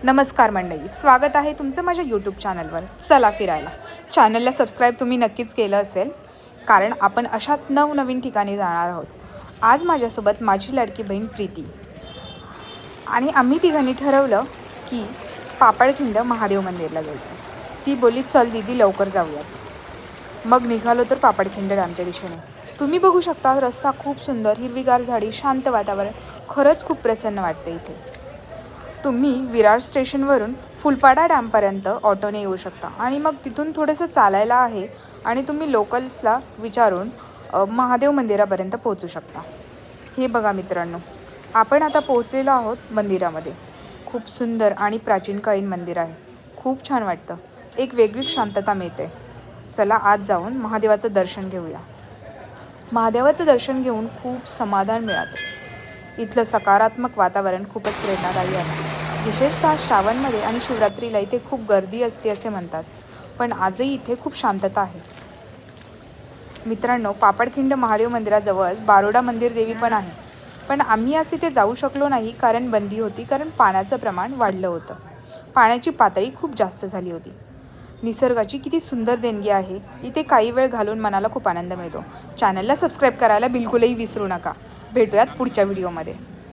नमस्कार मंडळी, स्वागत आहे तुमचं माझ्या यूट्यूब चॅनलवर. चला फिरायला. चॅनलला सबस्क्राईब तुम्ही नक्कीच केलं असेल, कारण आपण अशाच नवनवीन ठिकाणी जाणार आहोत. आज माझ्यासोबत माझी लाडकी बहीण प्रीती आणि आम्ही तिघांनी ठरवलं की पापडखिंड महादेव मंदिरला जायचं. ती बोलली चल दीदी लवकर जाऊयात. मग निघालो तर पापडखिंड डॅमच्या दिशेने. तुम्ही बघू शकता रस्ता खूप सुंदर, हिरवीगार झाडी, शांत वातावरण. खरंच खूप प्रसन्न वाटतं इथे. तुम्ही विरार स्टेशनवरून फुलपाडा डॅमपर्यंत ऑटोने येऊ शकता आणि मग तिथून थोडंसं चालायला आहे आणि तुम्ही लोकल्सला विचारून महादेव मंदिरापर्यंत पोहोचू शकता. हे बघा मित्रांनो, आपण आता पोहोचलेलो आहोत मंदिरामध्ये. खूप सुंदर आणि प्राचीनकालीन मंदिर आहे. खूप छान वाटतं. एक वेगळी शांतता मिळते. चला आज जाऊन महादेवाचं दर्शन घेऊया. महादेवाचं दर्शन घेऊन खूप समाधान मिळतं. इथलं सकारात्मक वातावरण खूपच प्रेरणादायी आहे. विशेषतः श्रावणमध्ये आणि शिवरात्रीला इथे खूप गर्दी असते असे म्हणतात, पण आजही इथे खूप शांतता आहे. मित्रांनो, पापडखिंड महादेव मंदिराजवळ बारोडा मंदिर देवी पण आहे, पण आम्ही आज तिथे जाऊ शकलो नाही कारण बंदी होती. कारण पाण्याचं प्रमाण वाढलं होतं. पाण्याची पातळी खूप जास्त झाली होती. निसर्गाची किती सुंदर देणगी आहे. इथे काही वेळ घालून मनाला खूप आनंद मिळतो. चॅनलला सबस्क्राईब करायला बिलकुलही विसरू नका. भेटूयात पुढच्या व्हिडिओमध्ये.